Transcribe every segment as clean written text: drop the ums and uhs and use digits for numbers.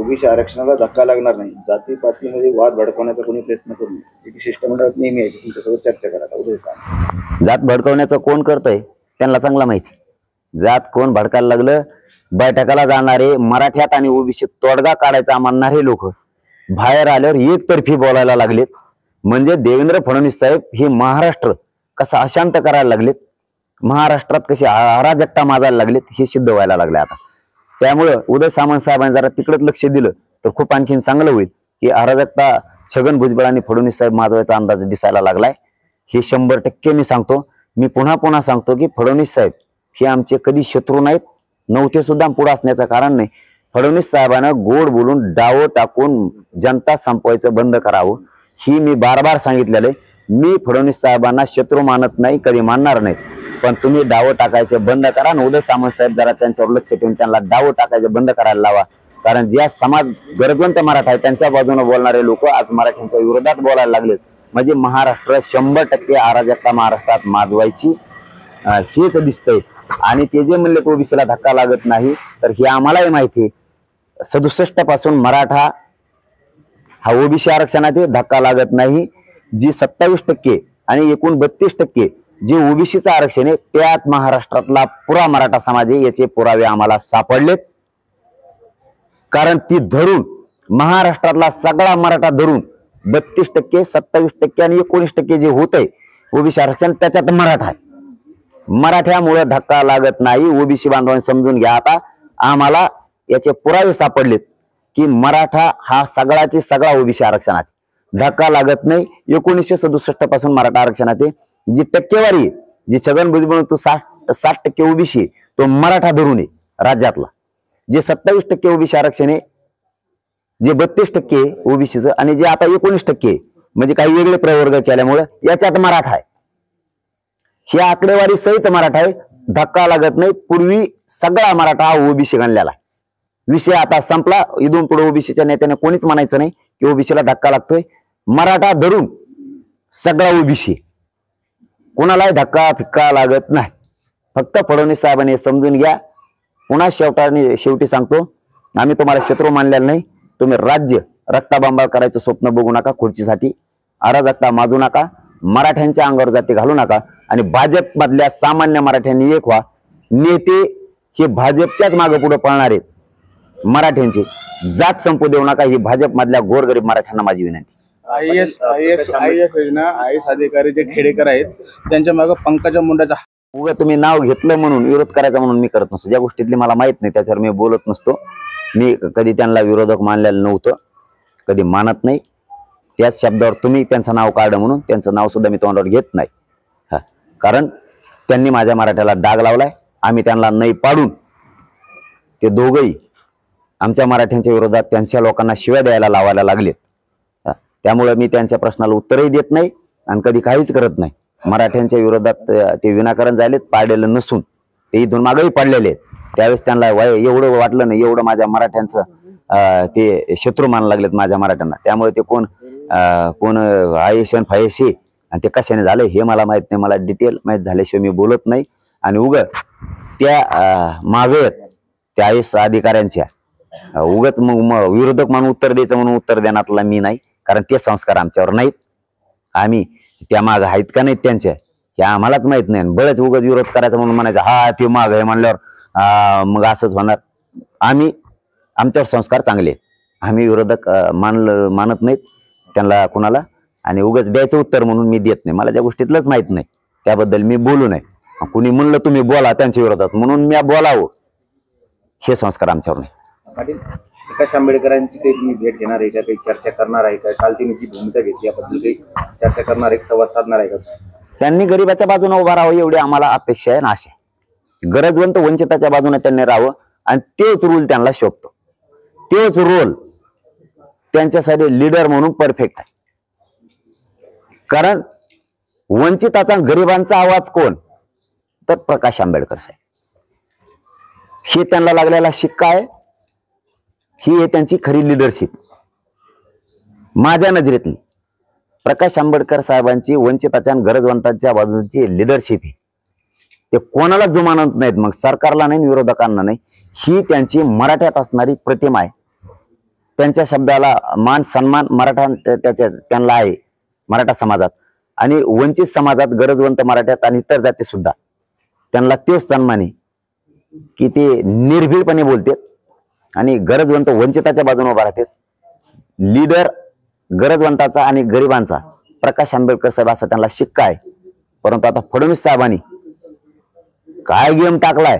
OBC आरक्षणाला धक्का लागणार नाही, जातीपातीमध्ये वाद भडकवण्याचा कोणी प्रयत्न करू नये, जी शिष्टमंडळात नेहमी आहे तुमच्यासोबत चर्चा करा. उद्या सांगा. जात भडकवण्याचं कोण करतंय त्यांना चांगला माहिती. जात कोण भडकायला लागलं, बैठकाला जाणारे मराठ्यात आणि ओबीसी तोडगा काढायचा म्हणणारे लोक बाहेर आल्यावर एकतर्फी बोलायला लागलेत. म्हणजे देवेंद्र फडणवीस साहेब हे महाराष्ट्र कसं अशांत करायला लागलेत, महाराष्ट्रात कशी अराजकता माजायला लागलेत हे सिद्ध व्हायला लागले आता. त्यामुळं उदय सामंत साहेबांनी जरा तिकडच लक्ष दिलं तर खूप आणखीन चांगलं होईल. की अराजकता छगन भुजबळ आणि फडणवीस साहेब माजवायचा अंदाज दिसायला लागलाय. हे 100% मी सांगतो. मी पुन्हा पुन्हा सांगतो की फडणवीस साहेब हे आमचे कधी शत्रू नाहीत, नव्हते सुद्धा, पुढे असण्याचं कारण नाही. फडणवीस साहेबांना गोड बोलून डाव टाकून जनता संपवायचं बंद करावं ही मी बार सांगितलेलं आहे. मी फडणवीस साहेबांना शत्रू मानत नाही, कधी मानणार नाही. पण तुम्ही डाव टाकायचे बंद करा आणि उदय सामंत साहेब जरा त्यांच्यावर लक्ष ठेवून त्यांना डाव टाकायचे बंद करायला लावा. कारण ज्या समाज गरजवंत मराठा आहे त्यांच्या बाजूने बोलणारे लोक आज मराठ्यांच्या विरोधात बोलायला लागलेत. म्हणजे महाराष्ट्र 100% अराजकता महाराष्ट्रात माजवायची हेच दिसतंय. आणि ते जे म्हणले ओबीसीला धक्का लागत नाही, तर हे आम्हालाही माहिती आहे. 67 पासून मराठा हा ओबीसी आरक्षणात धक्का लागत नाही. जी 27% आणि एकूण 32% जे ओबीसीचं आरक्षण आहे त्यात महाराष्ट्रातला पुरा मराठा समाज आहे. याचे पुरावे आम्हाला सापडलेत. कारण ती धरून महाराष्ट्रातला सगळा मराठा धरून 32%, 27% आणि 19% जे होत आहे ओबीसी आरक्षण त्याच्यात मराठा आहे. मराठ्यामुळे धक्का लागत नाही. ओबीसी बांधवांनी समजून घ्या. आता आम्हाला याचे पुरावे सापडलेत की मराठा हा सगळाचे सगळा ओबीसी आरक्षणात धक्का लागत नाही. 1967 पासून मराठा आरक्षणात आहे. जी टक्केवारी आहे, जी छगन भुजबळ तो 60% ओबीसी तो मराठा धरून आहे राज्यातला. जे 27% ओबीसी आरक्षण आहे, जे 32% ओबीसीचं आणि जे आता 19% म्हणजे काही वेगळे प्रवर्ग केल्यामुळे याच्यात मराठा आहे. ही आकडेवारी सहित मराठा आहे. धक्का लागत नाही. पूर्वी सगळा मराठा हा ओबीसी गणलेला आहे. विषय आता संपला. इथून पुढे ओबीसीच्या नेत्याने कोणीच म्हणायचं नाही की ओबीसीला धक्का लागतोय. मराठा धरून सगळा ओबीसी, कोणालाही धक्का फिक्का लागत नाही. फक्त फडणवीस साहेबांनी समजून घ्या. पुन्हा शेवटी सांगतो, आम्ही तुम्हाला शत्रू मानलेला नाही. तुम्ही राज्य रक्ताबंबाळ करायचं स्वप्न बघू नका. खुर्चीसाठी अराजकता माजू नका. मराठ्यांच्या अंगावर जाती घालू नका. आणि भाजप मधल्या सामान्य मराठ्यांनी एक व्हा. नेते हे भाजपच्याच मागे पुढे पळणार आहेत. मराठ्यांची जात संपू देऊ नका. ही भाजप मधल्या गोरगरीब मराठ्यांना माझी विनंती. IAS योजना, IAS अधिकारी जे खेडेकर आहेत त्यांच्या मागे पंकजा मुंडेचा उगा तुम्ही नाव घेतलं म्हणून विरोध करायचा म्हणून मी करत नसतो. ज्या गोष्टीतली मला माहित नाही त्याच्यावर मी बोलत नसतो. मी कधी त्यांना विरोधक मानलेलं नव्हतं, कधी मानत नाही. त्याच शब्दावर तुम्ही त्यांचं नाव काढलं म्हणून त्यांचं नाव सुद्धा मी तोंडावर घेत नाही. कारण त्यांनी माझ्या मराठ्याला डाग लावलाय. आम्ही त्यांना नाही पाडून ते दोघंही आमच्या मराठ्यांच्या विरोधात त्यांच्या लोकांना शिव्या द्यायला लावायला लागलेत. त्यामुळे मी त्यांच्या प्रश्नाला उत्तरही देत नाही आणि कधी काहीच करत नाही. मराठ्यांच्या विरोधात ते विनाकारण झालेत, पाडलेलं नसून ते इथून मागेही पडलेले आहेत. त्यावेळेस त्यांना एवढं वाटलं नाही, एवढं माझ्या मराठ्यांचं ते शत्रू मानू लागलेत माझ्या मराठ्यांना. त्यामुळे ते कोण आयेशन फायेशी आणि ते कशाने झाले हे मला माहित नाही. मला डिटेल माहीत झाल्याशिवाय मी बोलत नाही. आणि त्या मागे त्या IAS अधिकाऱ्यांच्या उगच मग विरोधक म्हणून उत्तर द्यायचं म्हणून उत्तर देण्यातला मी नाही. कारण ते संस्कार आमच्यावर नाहीत. आम्ही त्या माग आहेत का नाहीत त्यांच्या हे आम्हालाच माहित नाही. बरेच उगाच विरोध करायचा म्हणून म्हणायचं हा ते माग आहे म्हणल्यावर मग असंच होणार. आमच्यावर संस्कार चांगले आहेत. आम्ही विरोधक मानत नाहीत त्यांना कुणाला. आणि उगाच द्यायचं उत्तर म्हणून मी देत नाही. मला ज्या गोष्टीतलंच माहित नाही त्याबद्दल मी बोलू नये. कुणी म्हणलं तुम्ही बोला त्यांच्या विरोधात म्हणून मी बोलावं, हे संस्कार आमच्यावर नाही. पाटील, प्रकाश आंबेडकरांची काही तुम्ही भेट घेणार आहे का, काही चर्चा करणार आहे का? काल त्यांनी जी भूमिका घेतली याबद्दल काही चर्चा करणार आहे, संवाद साधणार आहे का? त्यांनी गरिबाच्या बाजूने उभा राहावं एवढी आम्हाला अपेक्षा आहे ना आशा आहे. गरजवंत वंचिताच्या बाजूने त्यांनी राहावं आणि तोच रोल त्यांना शोभतो. तोच रोल त्यांच्यासाठी लीडर म्हणून परफेक्ट आहे. कारण वंचिताचा गरिबांचा आवाज कोण, तर प्रकाश आंबेडकर साहेब. हे त्यांना लागलेला शिक्का आहे. ही आहे त्यांची खरी लिडरशिप माझ्या नजरेतली. प्रकाश आंबेडकर साहेबांची वंचिताच्या गरजवंतांच्या बाजूची लिडरशिप आहे. ते कोणाला जुमानत नाहीत, मग सरकारला नाही विरोधकांना नाही. ही त्यांची मराठ्यात असणारी प्रतिमा आहे. त्यांच्या शब्दाला मान सन्मान मराठा त्यांना आहे मराठा समाजात, आणि वंचित समाजात गरजवंत मराठ्यात आणि इतर जाती सुद्धा त्यांना तोच सन्मान आहे की ते निर्भीडपणे बोलतात आणि गरजवंत वंचिताच्या बाजूने उभा राहतात. लीडर गरजवंताचा आणि गरिबांचा प्रकाश आंबेडकर साहेब असा त्यांना शिक्का आहे. परंतु आता फडणवीस साहेबांनी काय गेम टाकलाय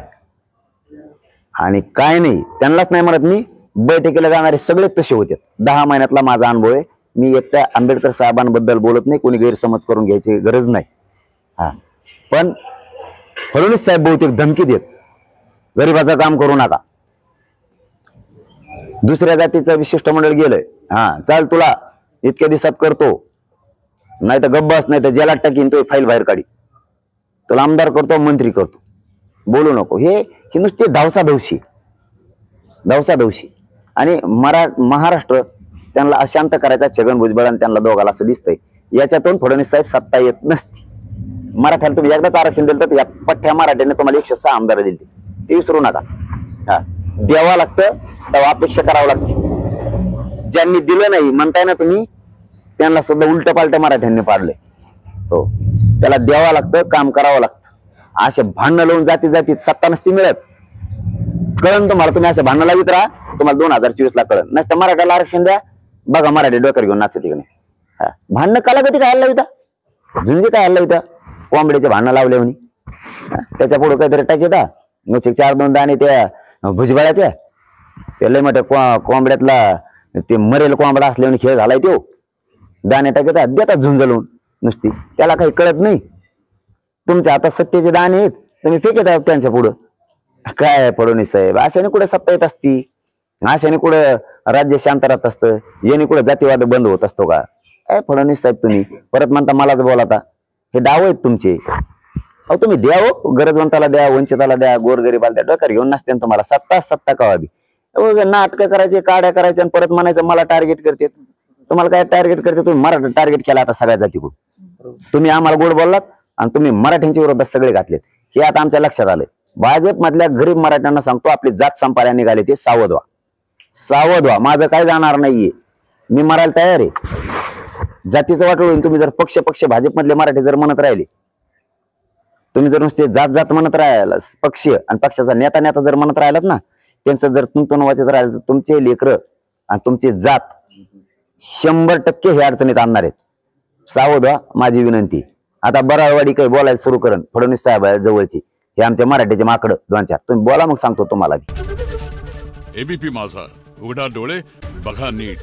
आणि काय नाही, त्यांनाच नाही म्हणत मी, बैठकीला जाणारे सगळे तसे होते. 10 महिन्यातला माझा अनुभव आहे. मी एकट्या आंबेडकर साहेबांबद्दल बोलत नाही, कोणी गैरसमज करून घ्यायची गरज नाही. हा, पण फडणवीस साहेब बहुतेक धमकी देत, गरिबाचं काम करू नका. दुसऱ्या जातीचं विशिष्ट मंडळ गेलंय, हा चाल तुला इतक्या दिवसात करतो, नाही तर गब्बास, नाही तर जेलात टाकीन, तो फाईल बाहेर काढी, तुला आमदार करतो, मंत्री करतो, बोलू नको. हे नुसते धावसाधवशी. आणि महाराष्ट्र त्यांना अशांत करायचा छगन भुजबळ आणि त्यांना दोघाला असं दिसतंय. याच्यातून फडणवीस साहेब सत्ता येत नसती. मराठ्याला तुम्ही एकदाच आरक्षण दिलं तर या पठ्ठ्या मराठ्याने तुम्हाला 106 आमदार दिले, ते विसरू नका. हा, द्यावं लागतं तेव्हा अपेक्षा करावं लागते. ज्यांनी दिलं नाही म्हणताय ना तुम्ही, त्यांना सुद्धा उलट पालट मराठ्यांनी पाडले. हो, त्याला द्यावं लागतं, काम करावं लागतं. असे भांडणं लावून जातीत सत्ता नसती मिळत. कळण तुम्हाला, तुम्ही असे भांडणं लावित राहा, तुम्हाला 2024 ला कळण. नसतं मराठ्याला आरक्षण द्या, बघा मराठी डोक्यावर घेऊन नाचते की नाही. भांडणं कलागती काय लाविता, झुंजी काय लाविता, कोंबड्याचे भांडणं लावले म्हणे. त्याच्या पुढे काहीतरी टाकीता, 4-2 दाणे त्या भुजबळाच्या, ते लय मोठ्या कोंबड्यातला ते मरेल कोंबडा असल्याने खेळ झालाय तो. दाणे टाकीता, देतात झुंजलून नुसती, त्याला काही कळत नाही. तुमच्या हातात सत्तेचे दाणे आहेत, तुम्ही फेकत आहात त्यांच्या पुढं. काय फडणवीस साहेब, अशाने कुठे सत्ता येत असती, अशाने कुठं राज्य शांत राहत असतं, याने कुठं जातीवाद बंद होत असतो का? काय फडणवीस साहेब तुम्ही परत म्हणता मलाच बोलाता, हे डाव आहेत तुमचे. अहो तुम्ही द्या, हो गरजवंताला द्या, वंचिताला द्या, गोरगरीबाला द्या, डोक्यावर घेऊन नसते तुम्हाला सत्ता कवाबी. नाटकं करायचे, काड्या करायचे आणि परत म्हणायचं मला टार्गेट करते. तुम्हाला काय टार्गेट करते, तुम्ही मराठा टार्गेट केला आता सगळ्या जातीकडून. तुम्ही आम्हाला गोड बोललात आणि तुम्ही मराठ्यांच्या विरोधात सगळे घातलेत, हे आता आमच्या लक्षात आलंय. भाजप मधल्या गरीब मराठ्यांना सांगतो, आपली जात संपायला निघाले ते सावध व्हा. माझं काय जाणार नाहीये, मी मरायला तयार आहे. जातीचं वाटोळ होईल तुम्ही जर पक्ष भाजप मधले मराठी जर म्हणत राहिले, तुम्ही जर नुसते जात म्हणत राहिला, पक्ष आणि पक्षाचा नेता जर म्हणत राहिलात ना, त्यांचं जर तुमतून वाचत राहिलं तर तुमचे लेकरं आणि तुमची जात 100% हे अडचणीत आणणार आहेत. सावध व्हा, माझी विनंती. आता बराळवाडी काही बोलायला सुरू करण फडणवीस साहेब जवळची, हे आमच्या मराठीचे माकडं 2-4, तुम्ही बोला, मग सांगतो तुम्हाला. एबीपी माझा, उघडा डोळे बघा नीट.